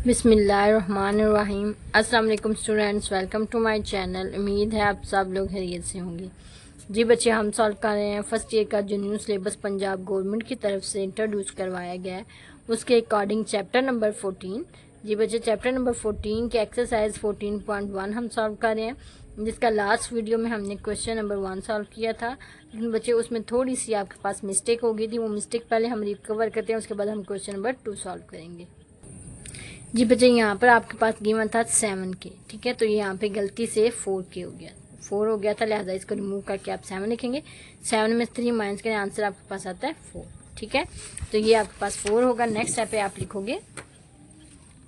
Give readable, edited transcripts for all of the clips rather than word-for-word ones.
बिस्मिल्लाहिर्रहमानिर्रहीम। अस्सलाम वालेकुम students, welcome to my channel. उम्मीद है आप सब लोग खैरियत से होंगे। जी बच्चे, हम सॉल्व कर रहे हैं फर्स्ट ईयर का जो न्यू सिलेबस पंजाब गवर्नमेंट की तरफ से इंट्रोड्यूस करवाया गया है उसके अकॉर्डिंग चैप्टर नंबर 14। जी बच्चे, चैप्टर नंबर 14 के एक्सरसाइज 14.1 हम सॉल्व कर रहे हैं, जिसका लास्ट वीडियो में हमने क्वेश्चन नंबर 1 सॉल्व किया था। लेकिन बच्चे उसमें थोड़ी सी आपके पास मिस्टेक हो गई थी, वो मिस्टेक पहले हम रिकवर करते हैं, उसके बाद हम क्वेश्चन नंबर 2 सॉल्व करेंगे। जी बच्चे, यहाँ पर आपके पास गिवन था 7 के, ठीक है, तो यहाँ पे गलती से 4 के हो गया, 4 हो गया था, लिहाजा इसको रिमूव करके आप 7 लिखेंगे। 7 में 3 माइनस करें, आंसर आपके पास आता है 4, ठीक है, तो ये आपके पास 4 होगा। नेक्स्ट स्टेप पे आप लिखोगे,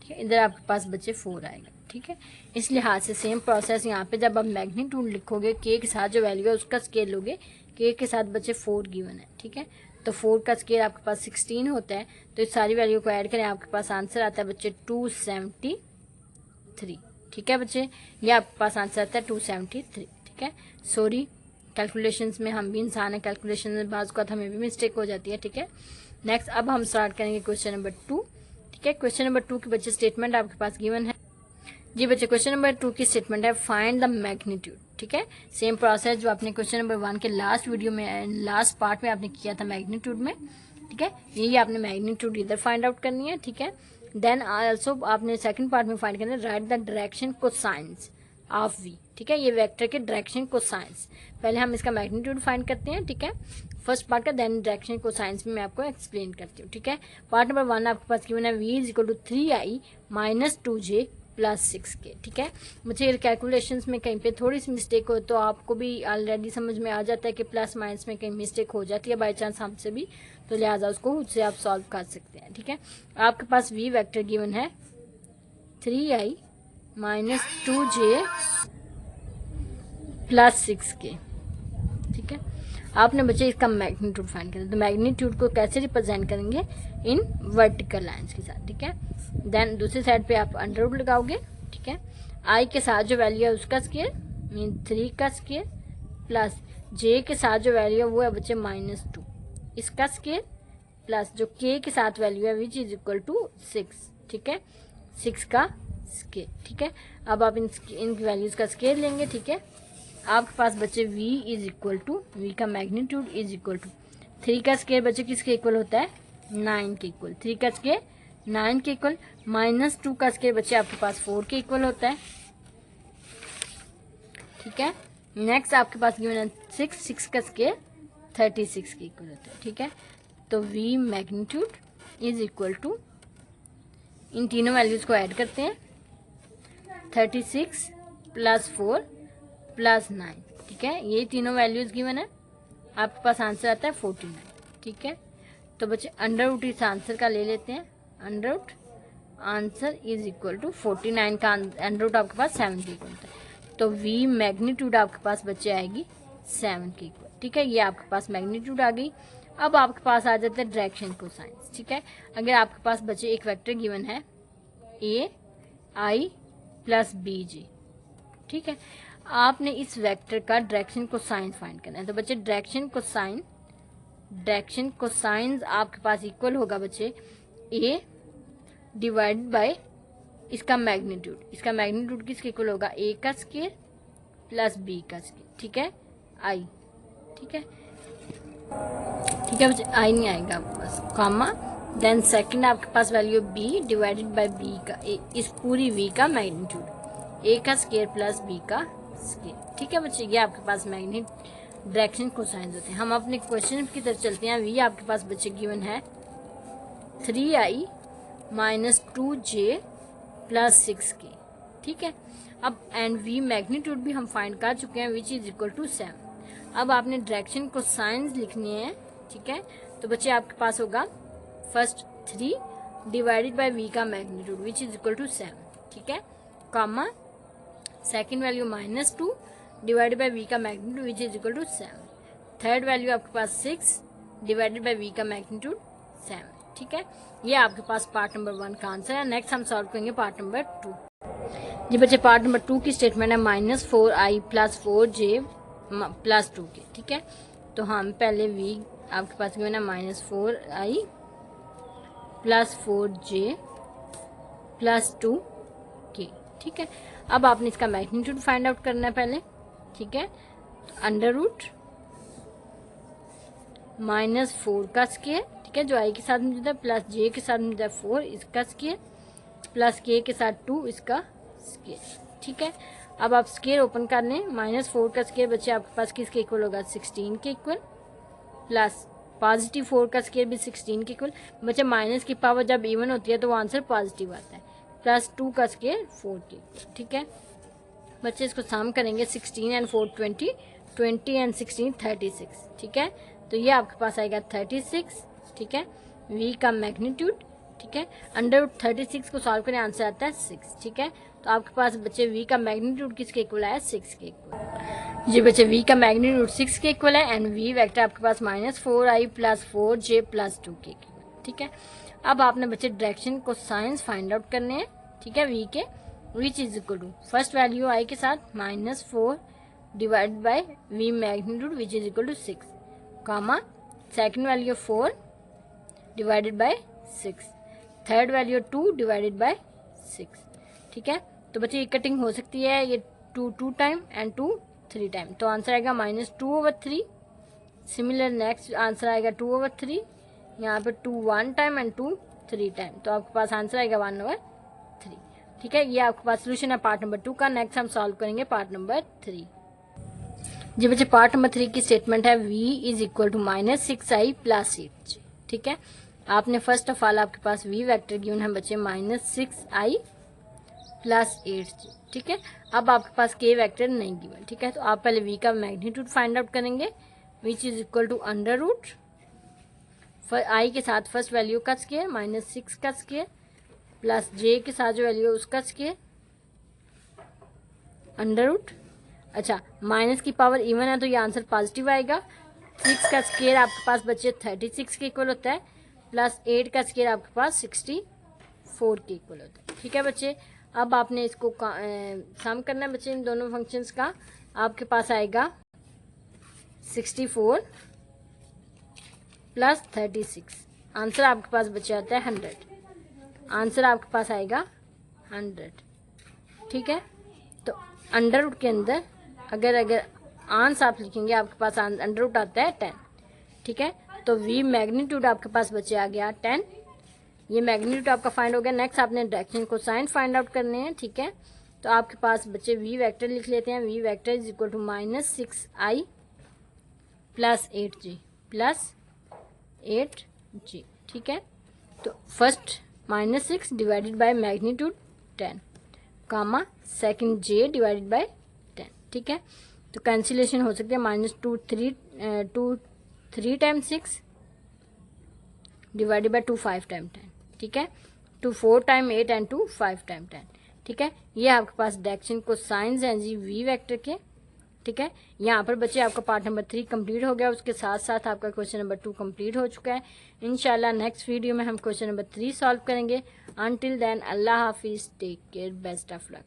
ठीक है, इधर आपके पास बच्चे 4 आएगा, ठीक है। इस लिहाज से सेम प्रोसेस यहाँ पे जब आप मैग्नीट्यूड लिखोगे, के के साथ जो वैल्यू है उसका स्केल लोगे, के साथ बच्चे 4 गिवन है, ठीक है, तो 4 का स्केल आपके पास 16 होता है, तो इस सारी वैल्यू को ऐड करें, आपके पास आंसर आता है बच्चे 273, ठीक है बच्चे, ये आपके पास आंसर आता है 273, ठीक है। सॉरी, कैलकुलेशंस में हम भी इंसान है, कैलकुलेशन में बाज़ का हमें भी मिस्टेक हो जाती है, ठीक है। नेक्स्ट अब हम स्टार्ट करेंगे क्वेश्चन नंबर 2, ठीक है। क्वेश्चन नंबर 2 के बच्चे स्टेटमेंट आपके पास गिवन है। जी बच्चे, क्वेश्चन नंबर 2 की स्टेटमेंट है फाइंड द मैग्नीट्यूड, ठीक है। सेम प्रोसेस जो आपने क्वेश्चन नंबर 1 के लास्ट वीडियो में, लास्ट पार्ट में आपने किया था मैग्नीट्यूड में, ठीक है, यही आपने मैग्नीट्यूड इधर फाइंड आउट करनी है, ठीक है। देन आल्सो आपने सेकंड पार्ट में फाइंड करना है right the direction cosines of v, ठीक है, ये वेक्टर के डायरेक्शन कोसाइंस। पहले हम इसका मैग्नीट्यूड फाइंड करते हैं, ठीक है, फर्स्ट पार्ट का, देन डायरेक्शन कोसाइंस में मैं आपको एक्सप्लेन करती हूँ, ठीक है। पार्ट नंबर 1 आपके पास गिवन है v is equal to 3i minus 2j plus 6k, ठीक है। मुझे कैलकुलेशंस में कहीं पे थोड़ी सी मिस्टेक हो तो आपको भी ऑलरेडी समझ में आ जाता है कि प्लस माइनस में कहीं मिस्टेक हो जाती है बाई चांस हमसे भी, तो लिहाजा उसको खुद से आप सॉल्व कर सकते हैं, ठीक है। आपके पास v वेक्टर गिवन है 3i minus 2j plus 6k, ठीक है। आपने बच्चे इसका मैग्नीट्यूड फाइंड करना, तो मैग्नीट्यूड को कैसे रिप्रेजेंट करेंगे, इन वर्टिकल लाइंस के साथ, ठीक है। देन दूसरी साइड पे आप अंडर रूट लगाओगे, ठीक है, आई के साथ जो वैल्यू है उसका स्केयर मीन 3 का स्केयर प्लस जे के साथ जो वैल्यू है वो है बच्चे -2 इसका स्केयर प्लस जो के के साथ वैल्यू है विच इज इक्वल टू 6, ठीक है, 6 का स्केयर, ठीक है। अब आप इन वैल्यूज का स्केयर लेंगे, ठीक है। आपके पास बच्चे v is equal to, v का मैग्नीट्यूड इज इक्वल टू 3 का स्केयर बच्चे किसके इक्वल होता है, 9 के इक्वल, 3 का स्केयर 9 के इक्वल, -2 का स्केयर बच्चे आपके पास 4 के इक्वल होता है, ठीक है। नेक्स्ट आपके पास गिवन है 6 का स्केयर 36 के इक्वल होता है, ठीक है। तो v magnitude is equal to, इन तीनों वैल्यूज को ऐड करते हैं, 36 प्लस 4 प्लस 9, ठीक है, ये तीनों वैल्यूज गिवन है, आपके पास आंसर आता है 49, ठीक है। तो बच्चे अंडर रूट इस आंसर का ले लेते हैं, under root answer is equal to 49 का अंडर रूट आपके पास 7 के इक्वल होता है, तो v मैग्नीट्यूड आपके पास बच्चे आएगी 7 के इक्वल, ठीक है, ये आपके पास मैग्नीट्यूड आ गई। अब आपके पास आ जाता है डायरेक्शन कोसाइंस, ठीक है। अगर आपके पास बच्चे एक वेक्टर गिवन है a i प्लस बी जी, ठीक है, आपने इस वेक्टर का डायरेक्शन कोसाइन फाइंड करना है, तो बच्चे डायरेक्शन कोसाइन आपके पास इक्वल होगा बच्चे a डिवाइडेड बाय इसका मैग्नीट्यूड किसके इक्वल होगा, a का स्केयर प्लस b का स्केयर, ठीक है, i, ठीक है, ठीक है बच्चे, i नहीं आएगा आपके पास, कॉमा, देन सेकंड आपके पास value b divided by b का इस पूरी v का मैग्नीट्यूड, a का स्केयर प्लस b का स्केयर, ठीक है बच्चे, ये आपके पास डायरेक्शन कोसाइन होते हैं। हम अपने क्वेश्चन की तरफ चलते हैं। v आपके पास बच्चे गिवन है 3i minus 2j plus 6k, ठीक है। अब एंड v मैग्नीट्यूड भी हम फाइंड कर चुके हैं विच इज इक्वल टू 7। अब आपने डायरेक्शन कोसाइन लिखनी है, ठीक है, तो बच्चे आपके पास होगा फर्स्ट 3 डिवाइडेड बाय v का magnitude which is equal to 7, ठीक है, comma, second value -2 divided by v का magnitude which is equal to 7, third value आपके पास 6 डिवाइडेड बाय v का मैग्नीट्यूड 7, ठीक है, ये आपके पास पार्ट नंबर 1 का आंसर है। नेक्स्ट हम सॉल्व करेंगे पार्ट नंबर 2। जी बच्चे, पार्ट नंबर 2 की स्टेटमेंट है -4i plus 4j plus 2k, ठीक है। तो हम पहले v आपके पास गिवन है -4i plus 4j plus 2k। ठीक है, अब आपने इसका मैग्नीट्यूड फाइंड आउट करना है पहले। ठीक है, अंडर रूट -4 का स्क्वायर, ठीक है, जो i के साथ मिलता है, प्लस j के साथ मिलता है 4 इसका स्क्वायर, प्लस k के साथ 2 इसका स्क्वायर। ठीक है, अब आप स्क्वायर ओपन कर लें। -4 का स्क्वायर बच्चे आपके पास किसके इक्वल होगा? 16 के इक्वल, प्लस +4 का स्क्वायर भी 16 के इक्वल। बच्चे माइनस की पावर जब इवन होती है तो वो आंसर पॉजिटिव आता है। प्लस 2 का स्क्वायर 4 के इक्वल। ठीक है बच्चे, इसको सम करेंगे 16 एंड 4 20, 20 एंड 16 36। ठीक है, तो ये आपके पास आएगा 36। ठीक है, v का मैग्नीट्यूड। ठीक है, अंडर 36 को सॉल्व करें, आंसर आता है 6। ठीक है, तो आपके पास बच्चे v का मैग्नीट्यूड किसके इक्वल आया? 6 के इक्वल। जी बच्चे, v का मैग्नीट्यूड 6 के इक्वल है एंड v वेक्टर आपके पास -4i + 4j + 2 के इक्वल। ठीक है, अब आपने बच्चे डायरेक्शन को साइंस फाइंड आउट करने हैं। ठीक है, v के which is equal to first value i के साथ -4 divide by v magnitude which is equal to 6, comma second value 4 divided by 6, third value 2 divided by 6। ठीक है, तो बच्चे ये कटिंग हो सकती है, ये 2 टाइम एंड 2 3 टाइम, तो आंसर आएगा -2/3। सिमिलर नेक्स्ट आंसर आएगा 2/3, यहाँ पे 2 1 टाइम एंड 2 3 टाइम, तो आपके पास आंसर आएगा 1/3। ठीक है, ये आपके पास सोल्यूशन है पार्ट नंबर 2 का। नेक्स्ट हम सॉल्व करेंगे पार्ट नंबर 3। जी बच्चे, पार्ट नंबर 3 की स्टेटमेंट है v is equal to -6i + 8j। ठीक है, आपने फर्स्ट ऑफ ऑल आपके पास v वेक्टर गिवन है बच्चे -6i + 8j। ठीक है, अब आपके पास k वेक्टर नहीं गिवन। ठीक है, तो आप पहले v का मैग्नीट्यूड फाइंड आउट करेंगे which is equal to under root i के साथ फर्स्ट वैल्यू का स्क्वायर -6 का स्क्वायर प्लस j के साथ जो वैल्यू है उसका स्क्वायर अंडर रूट। अच्छा, माइनस की पावर इवन है तो ये आंसर पॉजिटिव आएगा। 6 का स्क्वायर आपके पास बच्चे 36 के इक्वल होता है, प्लस 8 का स्क्वायर आपके पास 64 के इक्वल होता है। ठीक है बच्चे, अब आपने इसको सम करना है बच्चे इन दोनों फंक्शंस का। आपके पास आएगा 64 प्लस 36, आंसर आपके पास बच्चे आता है 100। आंसर आपके पास आएगा 100। ठीक है, तो अंडर रूट के अंदर अगर आंसर आप लिखेंगे आपके पास अंडर रूट आता है 10। ठीक है, तो v मैग्नीट्यूड आपके पास बचे आ गया 10। ये मैग्नीट्यूड आपका फाइंड हो गया। नेक्स्ट आपने डायरेक्शन को साइन फाइंड आउट करने हैं। ठीक है, तो आपके पास बच्चे v वेक्टर लिख लेते हैं। v vector is equal to -6i + 8j + 8j। ठीक है, तो first -6 divided by magnitude 10, comma second j divided by 10। ठीक है, तो कैंसिलेशन हो सकती है -2 3 टाइम्स 6 डिवाइडेड बाय 2 5 टाइम 10। ठीक है, 2 4 टाइम 8 एंड 2 5 टाइम 10। ठीक है, ये आपके पास डायरेक्शन को साइंस हैं जी v वेक्टर के। ठीक है, यहाँ पर बच्चे आपका पार्ट नंबर 3 कंप्लीट हो गया, उसके साथ साथ आपका क्वेश्चन नंबर 2 कंप्लीट हो चुका है। इंशाल्लाह नेक्स्ट वीडियो में हम क्वेश्चन नंबर 3 सॉल्व करेंगे। अनटिल देन अल्लाह हाफिज़, take care, best of luck.